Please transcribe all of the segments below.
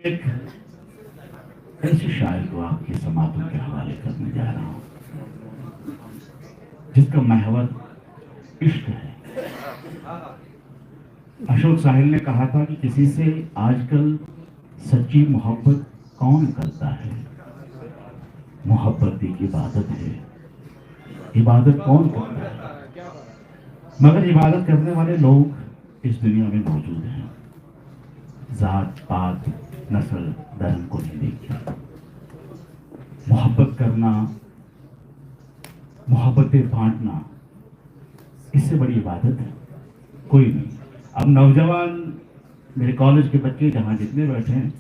एक ऐसे शायर को आपके समातों के हवाले करने जा रहा हूँ जिसका महवर इश्क है। अशोक साहिल ने कहा था कि किसी से आजकल सच्ची मोहब्बत कौन करता है। मोहब्बत एक इबादत है, इबादत कौन करता है। मगर इबादत करने वाले लोग इस दुनिया में मौजूद हैं। जात पात नस्ल धर्म को नहीं देखते। मोहब्बत करना, मोहब्बतें बांटना, इससे बड़ी इबादत है कोई नहीं। अब नौजवान मेरे कॉलेज के बच्चे जहां जितने बैठे हैं,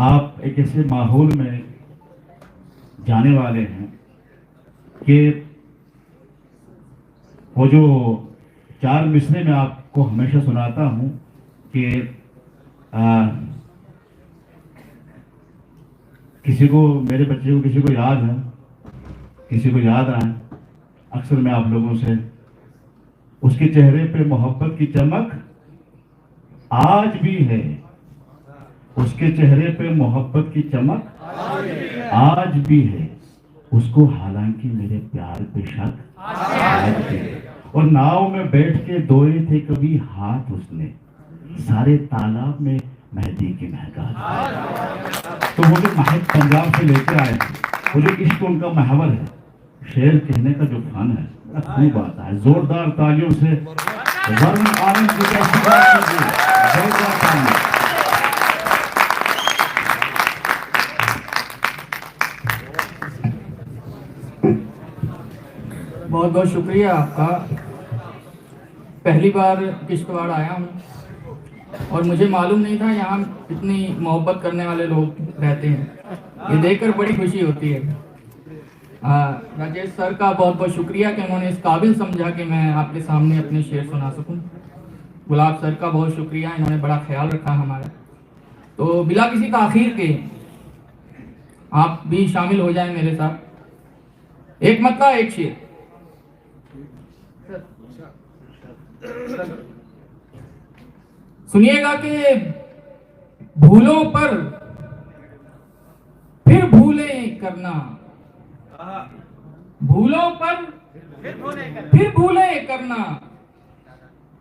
आप एक ऐसे माहौल में जाने वाले हैं कि वो जो चार मिसरे में आपको हमेशा सुनाता हूं कि किसी को, मेरे बच्चे को किसी को याद है, किसी को याद आए, अक्सर मैं आप लोगों से उसके चेहरे पे मोहब्बत की चमक आज भी है। उसके चेहरे पे मोहब्बत की चमक आज भी है। उसको हालांकि मेरे प्यार पे शक आज भी है। और नाव में बैठ के धोए थे कभी हाथ उसने, सारे तालाब में मेहंदी की महका। तो वो जो महक पंजाब से लेकर आए थे, वो जो इश्क उनका महवर है, शेर कहने का जो फन है, खूब आता है। जोरदार तालियों से वरुण आनंद जी का स्वागत कीजिए। जोरदार तालियां। बहुत बहुत शुक्रिया आपका। पहली बार किश्तवाड़ आया हूँ और मुझे मालूम नहीं था यहाँ इतनी मोहब्बत करने वाले लोग रहते हैं। ये देखकर बड़ी खुशी होती है। राजेश सर का बहुत बहुत शुक्रिया कि उन्होंने इस काबिल समझा कि मैं आपके सामने अपने शेर सुना सकूं। गुलाब सर का बहुत शुक्रिया, इन्होंने बड़ा ख्याल रखा हमारा। तो बिला किसी ताखीर के आप भी शामिल हो जाएं मेरे साथ। एक मतला एक शेर। सुनिएगा कि भूलों पर फिर भूलें करना, भूलों पर फिर भूलें करना,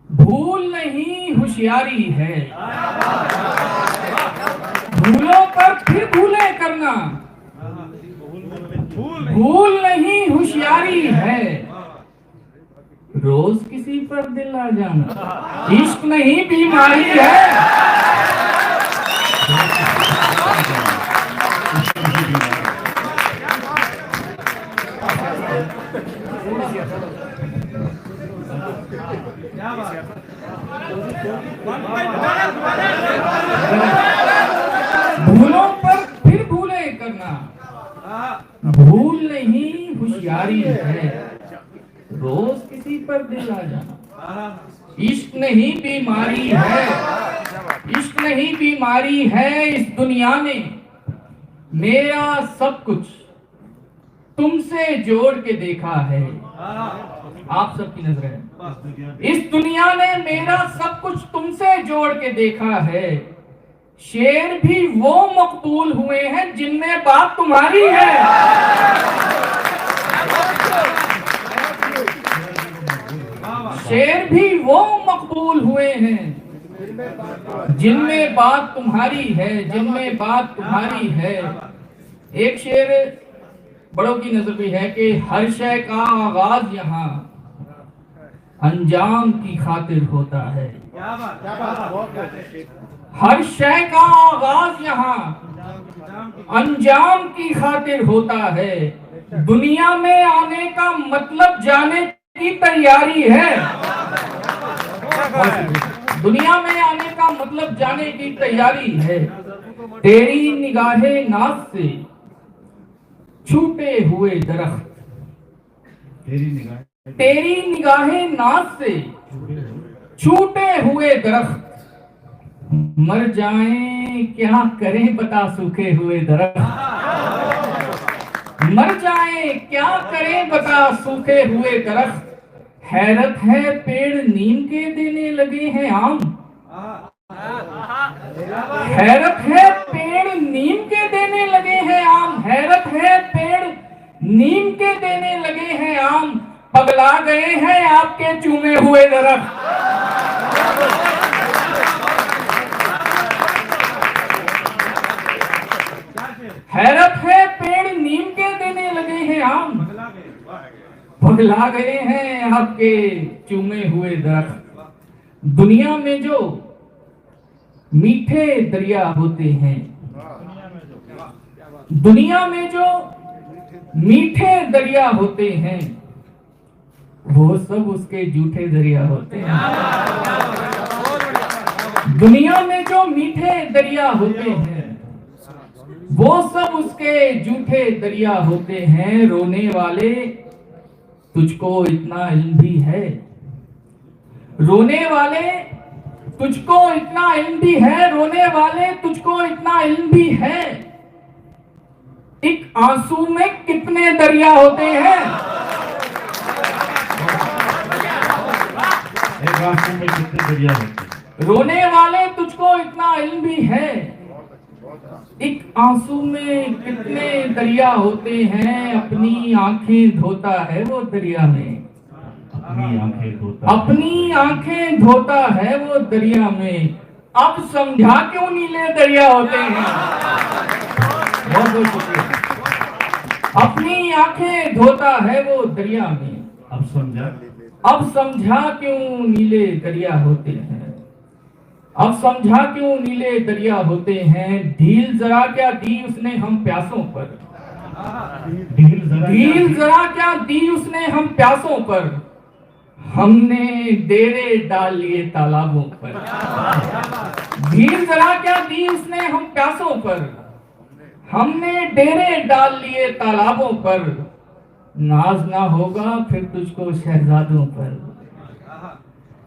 भूल नहीं होशियारी है। भूलों पर फिर भूलें करना, भूल नहीं होशियारी है। रोज किसी पर दिल आ जाना, इश्क नहीं बीमारी है। भूलों पर फिर भूलें करना, भूल नहीं होशियारी है। रोज किसी पर दिल आ जाना, इश्क नहीं बीमारी है। इश्क नहीं बीमारी है। इस दुनिया ने मेरा सब कुछ तुमसे जोड़ के देखा है। आप सबकी नजर है। इस दुनिया ने मेरा सब कुछ तुमसे जोड़ के देखा है। शेर भी वो मकबूल हुए हैं जिनमें बात तुम्हारी है। शेर भी वो मकबूल हुए हैं जिनमें बात तुम्हारी है, जिनमें बात तुम्हारी है। एक शेर बड़ों की नजर में है कि हर शय का आगाज यहाँ अंजाम की खातिर होता है। हर शय का आगाज यहाँ अंजाम की खातिर होता है। दुनिया में आने का मतलब जाने की तैयारी है। दुनिया में आने का मतलब जाने की तैयारी है। तेरी निगाहे नाज से छूटे हुए दरख्त, तेरी निगाहे नाज से छूटे हुए दरख्त मर जाएं क्या करें बता सूखे हुए दरख्त। मर जाएं क्या करें बता सूखे हुए दरख्त। हैरत है पेड़ नीम के देने लगे हैं आम। हैरत है पेड़ नीम के देने लगे हैं आम, हैरत है पेड़ नीम के देने लगे हैं आम, पगला गए हैं आपके चूमे हुए दरख्त। हैरत है पेड़ नीम के देने लगे हैं आम, पगला गए हैं आपके चूमे हुए दरख्त। दुनिया में जो मीठे दरिया होते हैं, दुनिया में जो मीठे दरिया होते हैं, वो सब उसके जूठे दरिया होते हैं। दुनिया में जो मीठे दरिया होते हैं, वो सब उसके जूठे दरिया होते हैं। रोने वाले तुझको इतना इल्म भी है, रोने वाले तुझको इतना इल्म भी है, रोने वाले तुझको इतना इल्म भी है। एक आंसू में कितने दरिया होते हैं? एक आंसू में कितने दरिया होते हैं। रोने वाले तुझको इतना इल्म भी है, एक आंसू में कितने दरिया होते हैं। अपनी आंखें धोता है वो दरिया में, अपनी आंखें धोता, अपनी आंखें धोता है वो दरिया में। अब समझा क्यों नीले दरिया होते हैं? बहुत बहुत शुक्रिया। अपनी आंखें धोता है वो दरिया में, अब समझा क्यों नीले दरिया होते हैं, अब समझा क्यों नीले दरिया होते हैं। ढील जरा क्या दी उसने हम प्यासों पर, ढील जरा क्या दी उसने हम प्यासों पर, हमने डेरे डाल लिए तालाबों पर। ढील जरा क्या दी उसने हम प्यासों पर, हमने डेरे डाल लिए तालाबों पर। नाज ना होगा फिर तुझको शहजादों पर,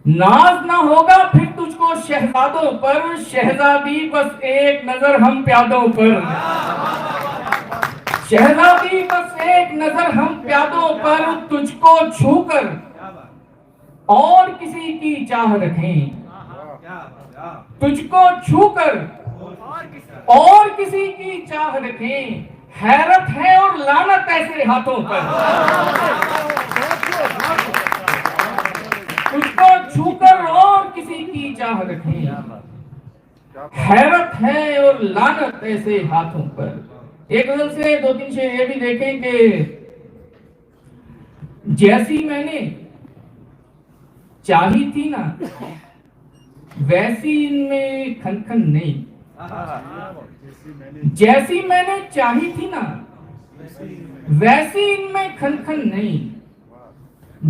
नाज ना होगा फिर तुझको शहजादों पर। शहजादी बस एक नजर हम प्यादों पर, शहजादी बस एक नजर हम प्यादों पर। तुझको छूकर और किसी की चाह रखें, तुझको छूकर और किसी की चाह रखें। हैरत है और लानत ऐसे हाथों पर, तुझको छूकर और किसी की चाह रखें। हैरत है और लानत ऐसे हाथों पर। एक गजल से दो तीन शेर ये भी देखें कि जैसी मैंने चाही थी ना वैसी इनमें खनखन नहीं, जैसी मैंने चाही थी ना वैसी इनमें खनखन नहीं।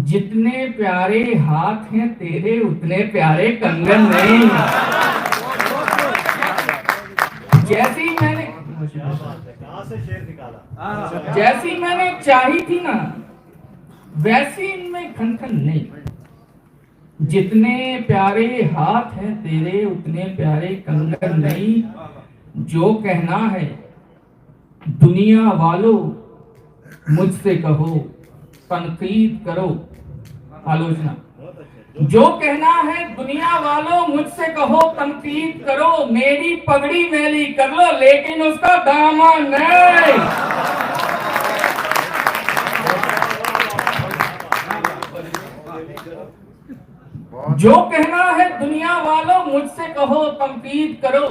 जितने प्यारे हाथ हैं तेरे उतने प्यारे कंगन नहीं। जैसी मैंने जैसी मैंने चाही थी ना वैसी इनमें खनखन नहीं। जितने प्यारे हाथ हैं तेरे उतने प्यारे कंगन नहीं। जो कहना है दुनिया वालों मुझसे कहो, तनकीद करो आलोचना। जो कहना है दुनिया वालों मुझसे कहो, तनकीद करो। मेरी पगड़ी मैली कर लो लेकिन उसका दामन नहीं। जो कहना है दुनिया वालों मुझसे कहो, तनकीद करो।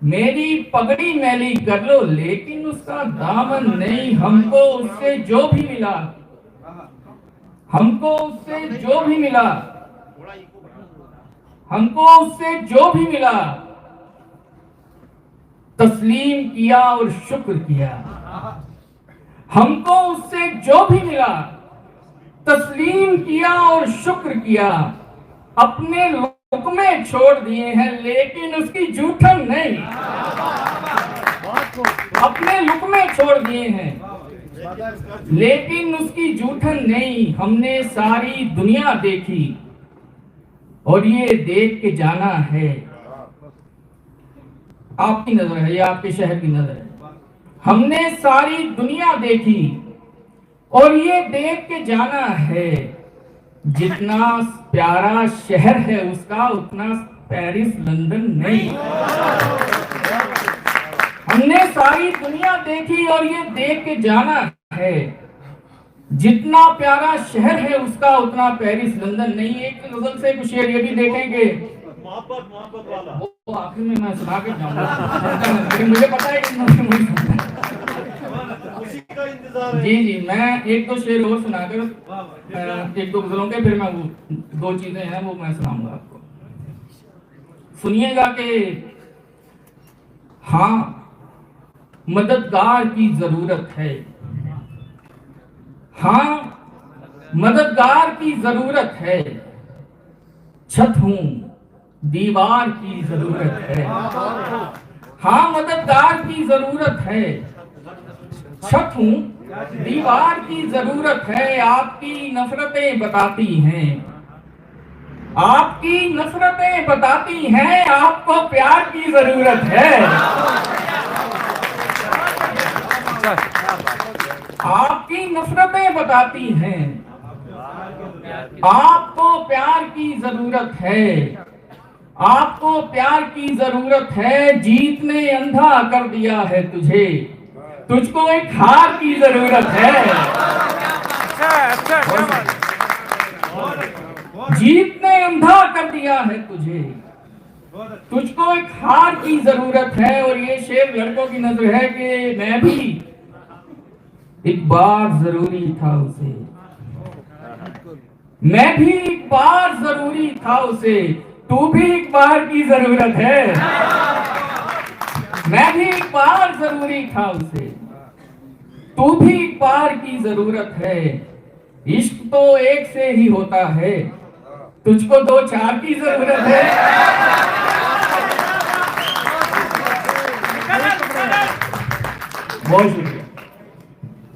मेरी पगड़ी मैली कर लो लेकिन उसका दामन नहीं। हमको उससे जो भी मिला, हमको उससे जो भी मिला, हमको उससे जो भी मिला तस्लीम किया और शुक्र किया। हमको उससे जो भी मिला तस्लीम किया और शुक्र किया। अपने लुक्मे छोड़ दिए हैं लेकिन उसकी जूठन नहीं। अपने लुक्मे छोड़ दिए हैं लेकिन उसकी जूठन नहीं। हमने सारी दुनिया देखी और ये देख के जाना है। आपकी नजर है, ये आपके शहर की नजर है। हमने सारी दुनिया देखी और ये देख के जाना है। जितना प्यारा शहर है उसका उतना पेरिस लंदन नहीं। हमने सारी दुनिया देखी और ये देख के जाना है, जितना प्यारा शहर है उसका उतना पेरिस लंदन नहीं। एक गजल से कुछ शेर ये भी देखेंगे, मोहब्बत वाला, वो आखिर में मैं सुना के जाऊंगा, लेकिन मुझे पता है कि उसी का इंतजार है। जी, मैं एक दो शेर और सुनाकर एक दो गजलों के, फिर मैं वो दो चीजें हैं वो मैं सुनाऊंगा आपको, सुनिएगा कि हाँ मददगार की जरूरत है, हाँ मददगार की जरूरत है, छत हूं दीवार की जरूरत है। हाँ मददगार की जरूरत है, छत हूं दीवार की जरूरत है। आपकी नफरतें बताती हैं, आपकी नफरतें बताती हैं, आपको प्यार की जरूरत है। आपकी नफरतें बताती हैं, आपको प्यार की जरूरत है, आपको प्यार की जरूरत है। जीत ने अंधा कर दिया है तुझे, तुझको एक हार की जरूरत है। जीत ने अंधा कर दिया है तुझे, तुझको एक हार की जरूरत है। और ये शेर लड़कों की नजर है कि मैं भी एक बार जरूरी था उसे, मैं भी एक बार जरूरी था उसे, तू भी एक बार की जरूरत है। मैं भी एक बार जरूरी था उसे, तू भी एक बार की जरूरत है। इश्क तो एक से ही होता है, तुझको दो चार की जरूरत है। बहुत शुक्रिया।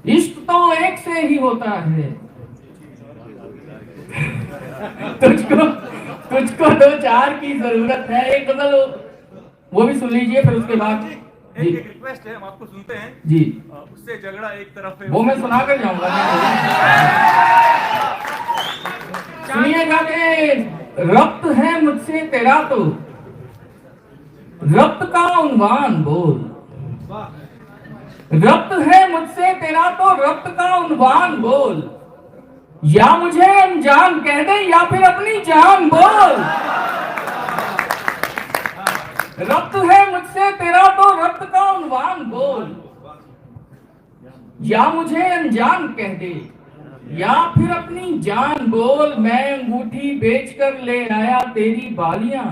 इश्क तो एक से ही होता है, तुझको दो चार की जरूरत है। एक गजल वो भी सुन लीजिए, फिर उसके बाद एक रिक्वेस्ट है, हम आपको सुनते हैं जी, उससे झगड़ा एक तरफ है, वो मैं सुना कर जाऊंगा। सुनिएगा कि रब्त है मुझसे तेरा तो रब्त का उन्वान बोल, रब्त है मुझसे तेरा तो रब्त का उन्वान बोल, या मुझे अनजान कह दे या फिर अपनी जान बोल। रब्त है मुझसे तेरा तो रब्त का उन्वान बोल, या मुझे अनजान कह दे या फिर अपनी जान बोल। मैं अंगूठी बेचकर ले आया तेरी बालियां,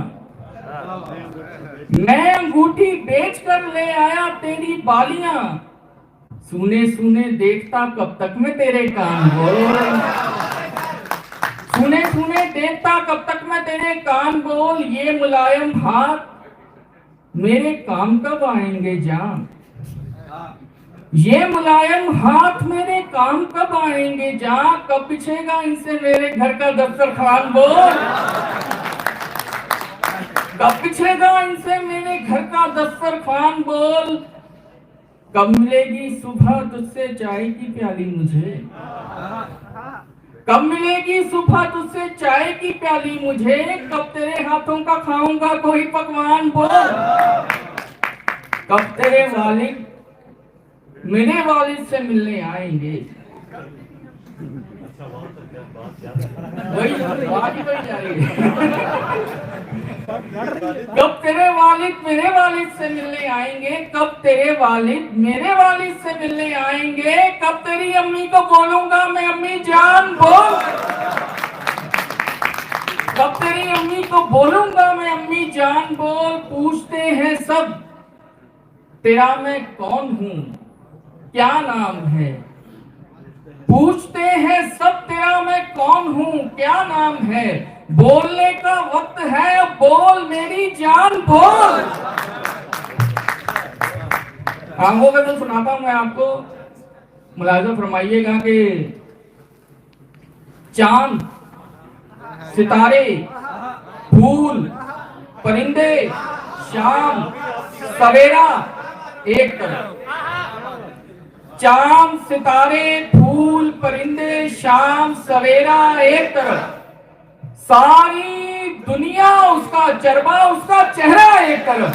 मैं अंगूठी बेचकर ले आया तेरी बालियां, सुने सुने देखता कब तक मैं तेरे कान बोल, सुने सुने देखता कब तक मैं तेरे कान बोल। ये मुलायम हाथ मेरे काम कब आएंगे जान, ये मुलायम हाथ मेरे काम कब आएंगे जान। कब बिछेगा इनसे मेरे घर का दस्तरखान बोल, कब बिछेगा इनसे मेरे घर का दस्तरखान बोल। कब मिलेगी सुबह तुझसे चाय की प्याली मुझे, कब मिलेगी सुबह तुझसे चाय की प्याली मुझे। कब तेरे हाथों का खाऊंगा कोई पकवान बोल, कब तेरे वालिद मेरे वालिद से मिलने आएंगे। वही बात ही जा रही है। कब तेरे वालिद मेरे वालिद से मिलने आएंगे, कब तेरे वालिद मेरे वालिद से मिलने आएंगे। कब तेरी अम्मी को बोलूंगा मैं अम्मी जान बोल, कब तेरी अम्मी को बोलूंगा मैं अम्मी जान बोल। पूछते हैं सब तेरा मैं कौन हूं क्या नाम है, पूछते हैं सब तेरा मैं कौन हूं क्या नाम है। बोलने का वक्त है अब बोल मेरी जान बोल। आंखों का तो सुनाता हूं मैं आपको, मुलाज़ा फरमाइएगा कि चांद सितारे फूल परिंदे शाम सवेरा एक तरफ, चांद सितारे फूल परिंदे शाम सवेरा एक तरफ, सारी दुनिया उसका चरबा, उसका चेहरा एक तरफ।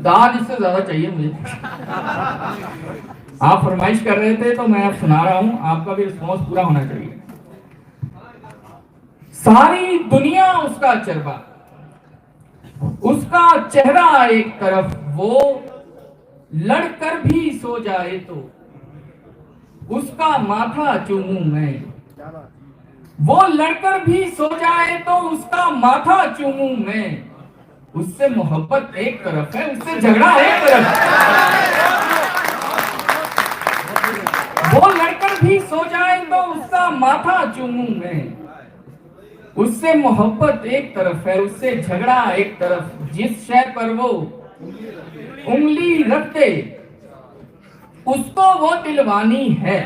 दाद इससे ज्यादा चाहिए मुझे। आप फरमाइश कर रहे थे तो मैं अब सुना रहा हूं, आपका भी रिस्पॉन्स पूरा होना चाहिए। सारी दुनिया उसका चरबा, उसका चेहरा एक तरफ, वो लड़कर भी सो जाए तो उसका माथा चूमूं मैं। वो लड़कर भी सो जाए तो उसका माथा चूमूं मैं। उससे मोहब्बत एक तरफ है, उससे झगड़ा एक तरफ। वो लड़कर भी सो जाए तो उसका माथा चूमूं मैं। उससे मोहब्बत एक तरफ है, उससे झगड़ा एक तरफ। जिस शय पर वो उंगली रखते उसको वो दिलवानी है।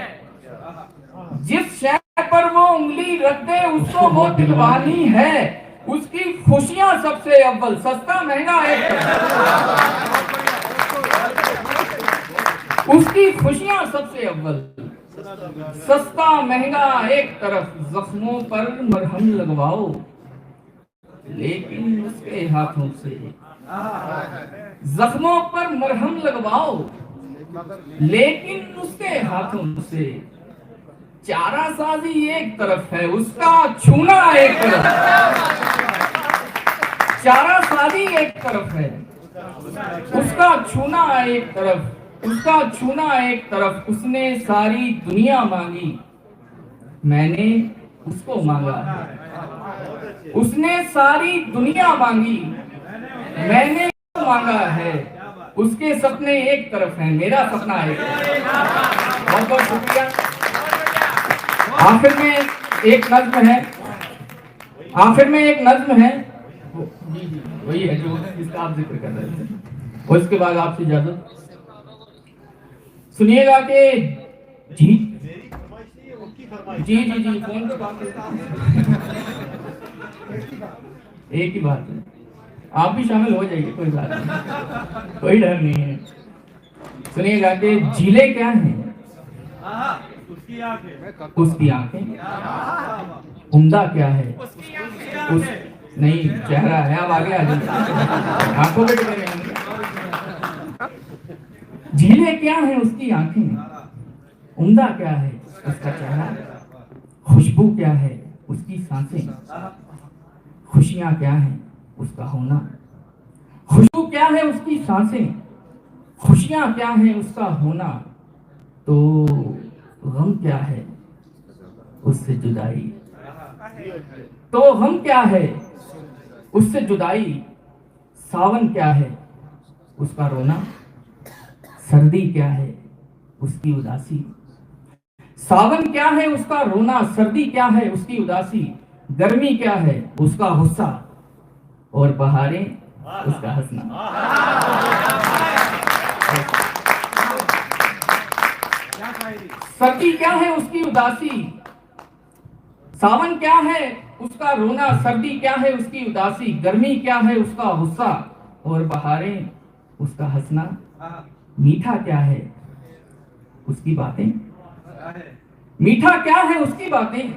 जिस शय पर वो उंगली रखते उसको वो दिलवानी है। उसकी खुशियां सबसे अव्वल, सस्ता महंगा एक तरफ। उसकी खुशियां सबसे अव्वल, सस्ता महंगा एक तरफ। जख्मों पर मरहम लगवाओ लेकिन उसके हाथों से। जख्मों पर मरहम लगवाओ लेकिन उसके हाथों से। चारा साजी एक तरफ है, उसका छूना एक तरफ। चारा साजी एक तरफ है, उसका छूना एक तरफ। उसका छूना एक तरफ। उसने सारी दुनिया मांगी, मैंने उसको मांगा है। उसने सारी दुनिया मांगी, मैंने उसको मांगा है। उसके सपने एक तरफ हैं, मेरा सपना एक तरफ। बहुत बहुत शुक्रिया। आखिर में एक नज्म है, आखिर में एक नज्म है, वही है जो इसका आप जिक्र कर रहे थे। और इसके बाद आपसे इजाजत। सुनिएगा कि जी जी जी जी फोन पे बात एक ही बात है, आप भी शामिल हो जाइए, कोई बात नहीं, कोई डर नहीं है। सुनिएगा कि झीले क्या हैं? उसकी आंखें। उम्दा क्या है? उस नहीं, चेहरा है। अब आगे आ जाइए, आंखों पे टिके रहेंगे। झीले क्या है? उसकी आंखें। उम्दा क्या है? उसका चेहरा। खुशबू क्या है? उसकी सांसें। खुशियां क्या है? उसका होना। खुशबू क्या है? उसकी सांसें। खुशियां क्या है? उसका होना। तो गम क्या है? उससे जुदाई। तो गम क्या है? उससे जुदाई। सावन क्या है? उसका रोना। सर्दी क्या है? उसकी उदासी। सावन क्या है? उसका रोना। सर्दी क्या है? उसकी उदासी। गर्मी क्या है? उसका गुस्सा। और बहारें उसका हंसना। सर्दी क्या है? उसकी उदासी। सावन क्या है? उसका रोना। सर्दी क्या है? उसकी उदासी। गर्मी क्या है? उसका गुस्सा। और बहारें उसका हंसना। मीठा क्या है? उसकी बातें। मीठा क्या है? उसकी बातें।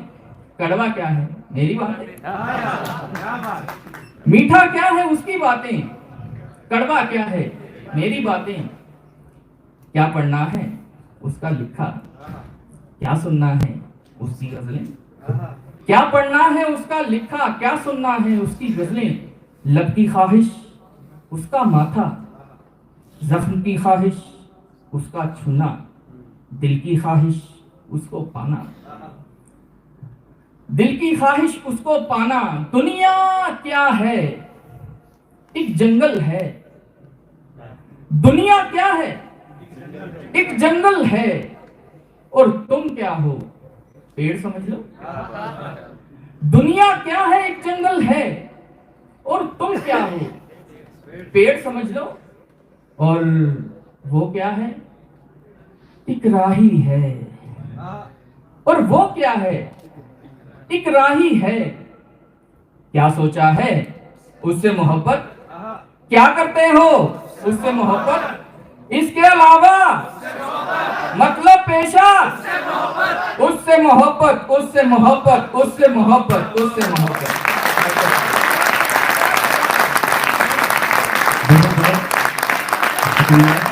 कड़वा क्या है? मेरी बातें। मीठा क्या है? उसकी बातें। कड़वा क्या है? मेरी बातें। क्या पढ़ना है? उसका लिखा। क्या सुनना है? उसकी गजलें। क्या पढ़ना है? उसका लिखा। क्या सुनना है? उसकी गजलें। लब की ख्वाहिश उसका माथा। जख्म की ख्वाहिश उसका छूना। दिल की ख्वाहिश उसको पाना। दिल की ख्वाहिश उसको पाना। दुनिया क्या है? एक जंगल है। दुनिया क्या है? एक जंगल है। और तुम क्या हो? पेड़ समझ लो। दुनिया क्या है? एक जंगल है। और तुम क्या हो? पेड़ समझ लो। और वो क्या है? एक राही है। और वो क्या है? एक राही है। क्या सोचा है? उससे मोहब्बत। क्या करते हो? उससे मोहब्बत। इसके अलावा मतलब पेशा, उससे मोहब्बत, उससे मोहब्बत, उससे मोहब्बत, उससे मोहब्बत। बहुत बहुत शुक्रिया।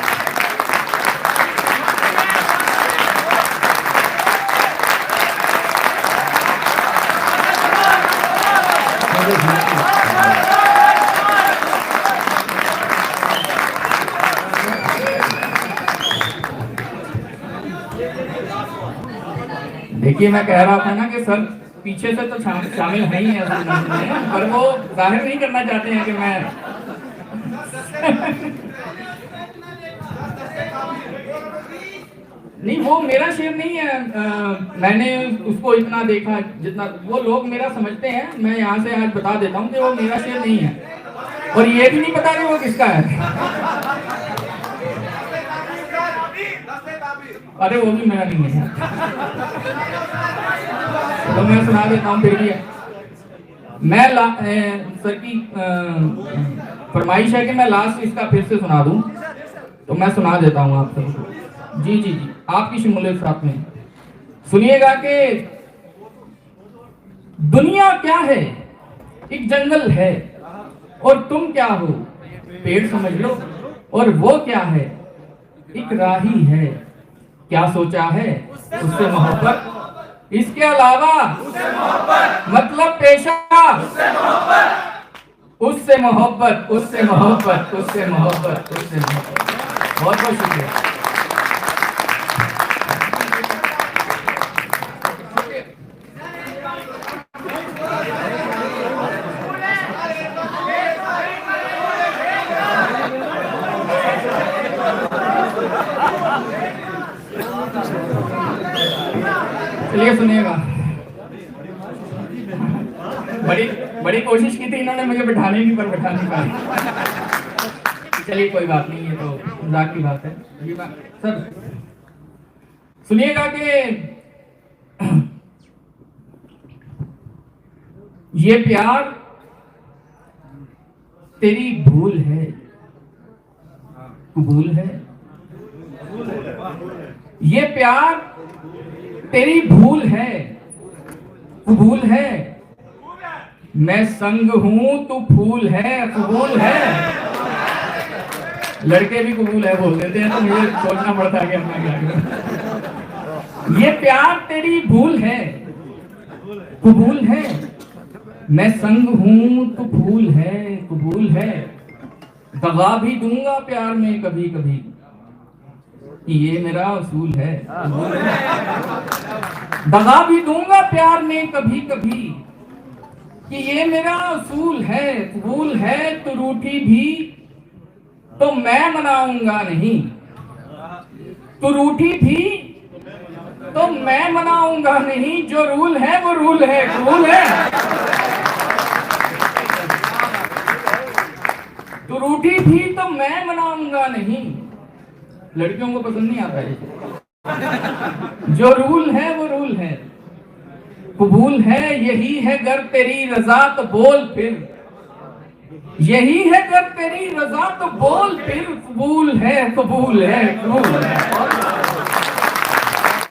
देखिए मैं कह रहा था ना कि सर पीछे से तो शामिल है ही है असल में, पर वो जाहिर नहीं करना चाहते हैं कि मैं नहीं, वो मेरा शेर नहीं है। मैंने उसको इतना देखा जितना वो लोग मेरा समझते हैं। मैं यहाँ से आज बता देता हूँ कि वो मेरा शेर नहीं है, और ये भी नहीं पता कि वो किसका है। अरे वो भी मेरा नहीं है, तो मैं सुना देता हूँ फिर भी। मैं सर की फरमाइश है कि मैं लास्ट इसका फिर से सुना दूं, तो मैं सुना देता हूँ आप सबको। जी जी जी, आपकी शमूलियत साथ में सुनिएगा कि दुनिया क्या है, एक जंगल है, और तुम क्या हो, पेड़ समझ लो। और वो क्या है, एक राही है, क्या सोचा है, उससे मोहब्बत। इसके अलावा मतलब पेशा, उससे मोहब्बत, उससे मोहब्बत, उससे मोहब्बत, उससे मोहब्बत। बहुत बहुत शुक्रिया। चलिए सुनिएगा, बड़ी बड़ी कोशिश की थी इन्होंने मुझे बिठाने की, पर बिठा नहीं पाई। चलिए कोई बात नहीं, ये तो मजाक की बात है। सर सुनिएगा कि ये प्यार तेरी भूल है, कबूल है। ये प्यार तेरी भूल है, कबूल है। मैं संग हूं तू फूल है, कबूल है। लड़के भी कबूल है बोल देते हैं, तो मुझे सोचना पड़ता है कि मैं क्या करूं। ये प्यार तेरी भूल है, कबूल है। मैं संग हूं तू फूल है, कबूल है। दगा भी दूंगा प्यार में कभी कभी, ये मेरा असूल है। दगा भी दूंगा प्यार में कभी कभी, कि ये मेरा असूल है, कबूल है। तो रूठी भी तो मैं मनाऊंगा नहीं, तो रूठी भी तो मैं मनाऊंगा नहीं। जो रूल है वो रूल है, कबूल है। तो रूठी भी तो मैं मनाऊंगा नहीं। लड़कियों को पसंद नहीं आता है। जो रूल है वो रूल है, कबूल है। यही है गर तेरी रजा तो बोल फिर, यही है गर तेरी रजा तो बोल फिर। कबूल है, कबूल है, कबूल है।